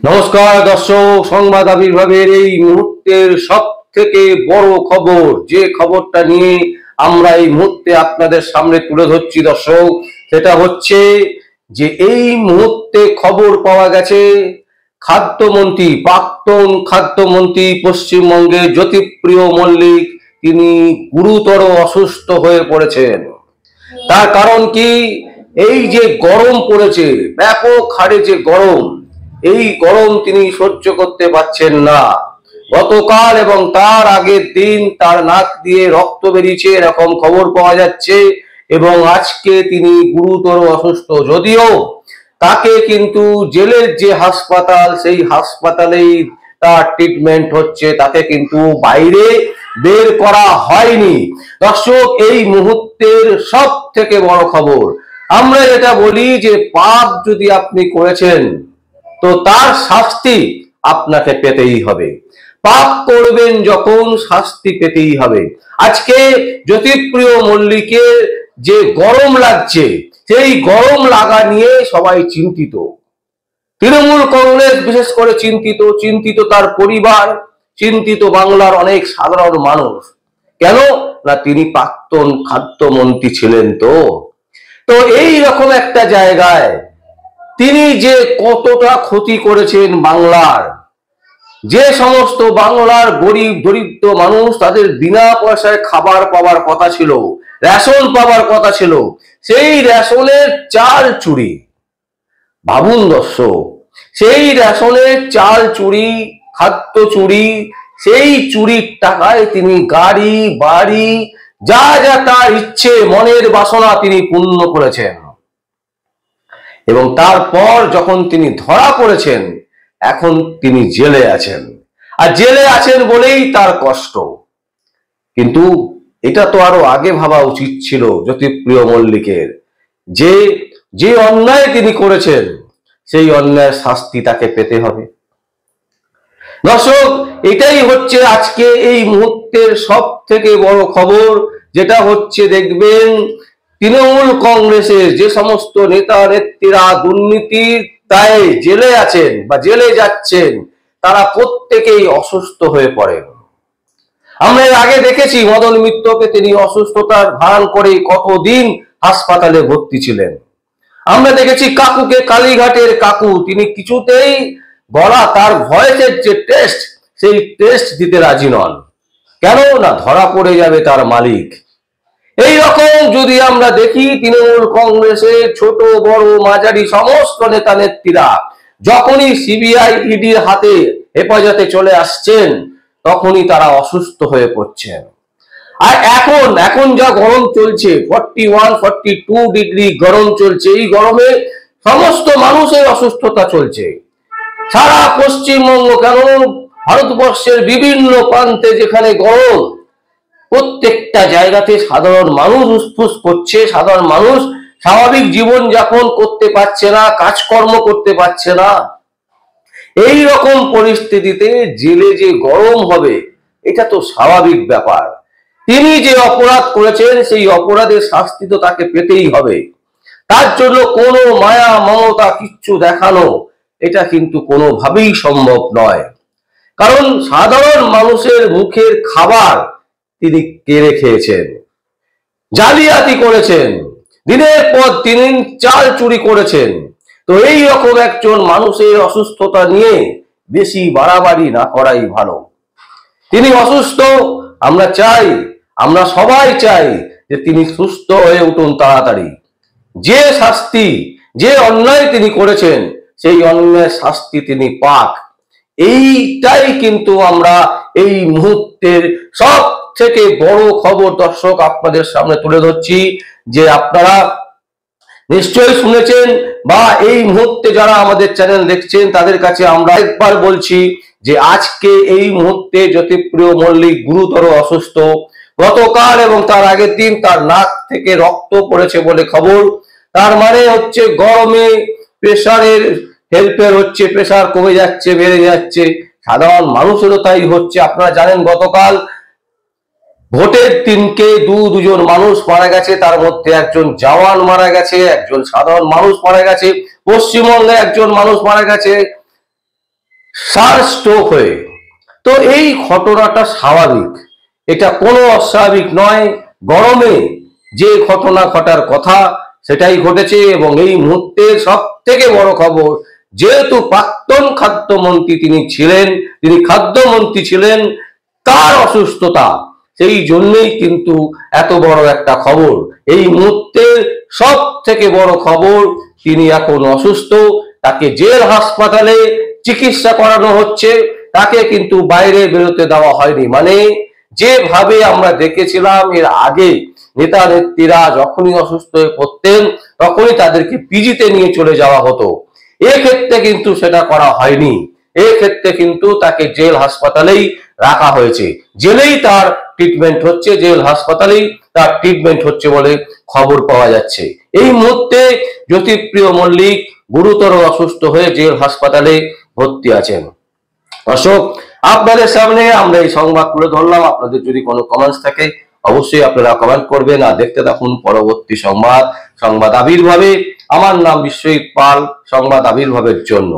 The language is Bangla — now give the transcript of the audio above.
নমস্কার দর্শক, সংবাদ আবির্ভাবের এই মুহূর্তের সব থেকে বড় খবর, যে খবরটা নিয়ে আমরা এই মুহূর্তে আপনাদের সামনে তুলে ধরছি দর্শক, সেটা হচ্ছে যে এই মুহূর্তে খবর পাওয়া গেছে খাদ্যমন্ত্রী, প্রাক্তন খাদ্যমন্ত্রী পশ্চিমবঙ্গের জ্যোতিপ্রিয় মল্লিক তিনি গুরুতর অসুস্থ হয়ে পড়েছেন। তার কারণ কি? এই যে গরম পড়েছে, ব্যাপক হারে যে গরম, এই গরম তিনি সহ্য করতে পারছেন না। গতকাল এবং তার আগের দিন তার নাক দিয়ে রক্ত বেরিয়েছে এরকম খবর পাওয়া যাচ্ছে, এবং আজকে তিনি গুরুতর অসুস্থ। যদিও তাকে কিন্তু জেলের যে হাসপাতাল, সেই হাসপাতালেই তার ট্রিটমেন্ট হচ্ছে, তাকে কিন্তু বাইরে বের করা হয়নি। দর্শক, এই মুহূর্তের সব থেকে বড় খবর, আমরা এটা বলি যে পাপ যদি আপনি করেছেন তো তার শাস্তি আপনাকে পেতেই হবে। পাপ করবেন যখন, শাস্তি পেতেই হবে। আজকে জ্যোতিপ্রিয় মল্লিকের যে গরম লাগছে, সেই গরম লাগা নিয়ে সবাই চিন্তিত। তৃণমূল কংগ্রেস বিশেষ করে চিন্তিত তার পরিবার, চিন্তিত বাংলার অনেক সাধারণ মানুষ। কেন না, তিনি প্রাক্তন খাদ্যমন্ত্রী ছিলেন। তো এই রকম একটা জায়গায় তিনি যে কতটা ক্ষতি করেছেন বাংলার, যে সমস্ত বাংলার গরিব দরিদ্র মানুষ, তাদের বিনা পয়সায় খাবার পাওয়ার কথা ছিল, রেশন পাওয়ার কথা ছিল, সেই রেশনের চাল চুরি। ভাবুন দর্শক, সেই রেশনের চাল চুরি, খাদ্য চুরি, সেই চুরির টাকায় তিনি গাড়ি বাড়ি যা যা তার ইচ্ছে, মনের বাসনা তিনি পূর্ণ করেছেন। এবং তারপর যখন তিনি ধরা পড়েছেন, এখন তিনি জেলে আছেন, আর জেলে আছেন বলেই তার কষ্ট। কিন্তু এটা তো আরো আগে ভাবা উচিত ছিল জ্যোতিপ্রিয় মল্লিকের, যে অন্যায় তিনি করেছেন সেই অন্যায়ের শাস্তি তাকে পেতে হবে। দর্শক, এটাই হচ্ছে আজকে এই মুহূর্তের সব থেকে বড় খবর, যেটা হচ্ছে দেখবেন তৃণমূল কংগ্রেসের যে সমস্ত নেতা নেত্রীরা দুর্নীতির দায়ে জেলে আছেন বা জেলে যাচ্ছেন, তারা প্রত্যেকেই অসুস্থ হয়ে পড়েন। আমরা এর আগে দেখেছি মদন মিত্রকে, তিনি অসুস্থতার ভান করে কতদিন হাসপাতালে ভর্তি ছিলেন। আমরা দেখেছি কাকুকে, কালীঘাটের কাকু, তিনি কিছুতেই গলা, তার ভয়েসের যে টেস্ট, সেই টেস্ট দিতে রাজি নন। কেন না, ধরা পড়ে যাবে তার মালিক। এই রকম যদি আমরা দেখি তৃণমূল কংগ্রেসের ছোট বড় মাঝারি সমস্ত নেতা নেত্রীরা যখনই সিবিআই ইডির হাতে হেফাজতে চলে আসছেন, তখনই তারা অসুস্থ হয়ে পড়ছেন। আর এখন যা গরম চলছে, 41-42 ডিগ্রি গরম চলছে, এই গরমে সমস্ত মানুষের অসুস্থতা চলছে। সারা পশ্চিমবঙ্গ কেন, ভারতবর্ষের বিভিন্ন প্রান্তে যেখানে গরম, প্রত্যেকটা জায়গাতে সাধারণ মানুষ উসফুস করছে। সাধারণ মানুষ স্বাভাবিক জীবন যাপন করতে পারছে না, কাজকর্ম করতে পারছে না। এই রকম পরিস্থিতিতে জেলে যে গরম হবে, এটা তো স্বাভাবিক ব্যাপার। তিনি যে অপরাধ করেছেন, সেই অপরাধের শাস্তি তো তাকে পেতেই হবে। তার জন্য কোনো মায়া মমতা কিচ্ছু দেখানো, এটা কিন্তু কোনোভাবেই সম্ভব নয়। কারণ সাধারণ মানুষের মুখের খাবার তিনি কেড়ে খেয়েছেন, জালিয়াতি করেছেন, দিনের পর দিন চাল চুরি করেছেন। তো এই রকম একজন মানুষের অসুস্থতা নিয়ে বেশি বাড়াবাড়ি না করাই ভালো। তিনি অসুস্থ, আমরা সবাই চাই যে তিনি সুস্থ হয়ে উঠুন তাড়াতাড়ি। যে শাস্তি, যে অন্যায় তিনি করেছেন, সেই অন্যায়ের শাস্তি তিনি পাক। এইটাই কিন্তু আমরা এই মুহূর্তের সব থেকে বড় খবর দর্শক আপনাদের সামনে তুলে ধরছি, যে আপনারা নিশ্চয়ই শুনেছেন, বা এই মুহূর্তে যারা আমাদের চ্যানেল দেখছেন তাদের কাছে আমরা একবার বলছি যে আজকে এই মুহূর্তে জ্যোতিপ্রিয় মল্লিক গুরুতর অসুস্থ। গতকাল এবং তার আগের দিন তার নাক থেকে রক্ত পড়েছে বলে খবর। তার মানে হচ্ছে গরমে প্রেসারের হেল্পের হচ্ছে, প্রেসার কমে যাচ্ছে, বেড়ে যাচ্ছে। সাধারণ মানুষেরও তাই হচ্ছে। আপনারা জানেন গতকাল ভোটের দিনকে দুজন মানুষ মারা গেছে, তার মধ্যে একজন জওয়ান মারা গেছে, একজন সাধারণ মানুষ মারা গেছে। পশ্চিমবঙ্গে একজন মানুষ মারা গেছে, সার স্ট্রোক হয়ে। তো এই ঘটনাটা স্বাভাবিক, এটা কোনো অস্বাভাবিক নয়। গরমে যে ঘটনা ঘটার কথা সেটাই ঘটেছে। এবং এই মুহূর্তে সব থেকে বড় খবর, যেহেতু প্রাক্তন খাদ্যমন্ত্রী তিনি ছিলেন, তিনি খাদ্যমন্ত্রী ছিলেন, তার অসুস্থতা, সেই জন্যই কিন্তু এত বড় একটা খবর। এই মুহূর্তে সব থেকে বড় খবর, তিনি এখন অসুস্থ, তাকে জেল হাসপাতালে চিকিৎসা করানো হচ্ছে, তাকে কিন্তু বাইরে বেরোতে দেওয়া হয়নি। মানে যেভাবে আমরা দেখেছিলাম এর আগে নেতা নেত্রীরা যখনই অসুস্থ হয়ে পড়তেন তখনই তাদেরকে পিজিতে নিয়ে চলে যাওয়া হতো, এক্ষেত্রে কিন্তু সেটা করা হয়নি। এক্ষেত্রে কিন্তু তাকে জেল হাসপাতালেই রাখা হয়েছে, জেলেই তার ট্রিটমেন্ট হচ্ছে, জেল হাসপাতালেই তার ট্রিটমেন্ট হচ্ছে বলে খবর পাওয়া যাচ্ছে। এই মুহূর্তে জ্যোতিপ্রিয় মল্লিক গুরুতর অসুস্থ হয়ে জেল হাসপাতালে ভর্তি আছেন। দর্শক, আপনাদের সামনে আমরা এই সংবাদ তুলে ধরলাম। আপনাদের যদি কোনো কমেন্টস থাকে অবশ্যই আপনারা কমেন্ট করবেন। আর দেখতে থাকুন পরবর্তী সংবাদ, সংবাদ আবির্ভাবে। আমার নাম বিশ্বজিৎ পাল, সংবাদ আবির্ভাবের জন্য।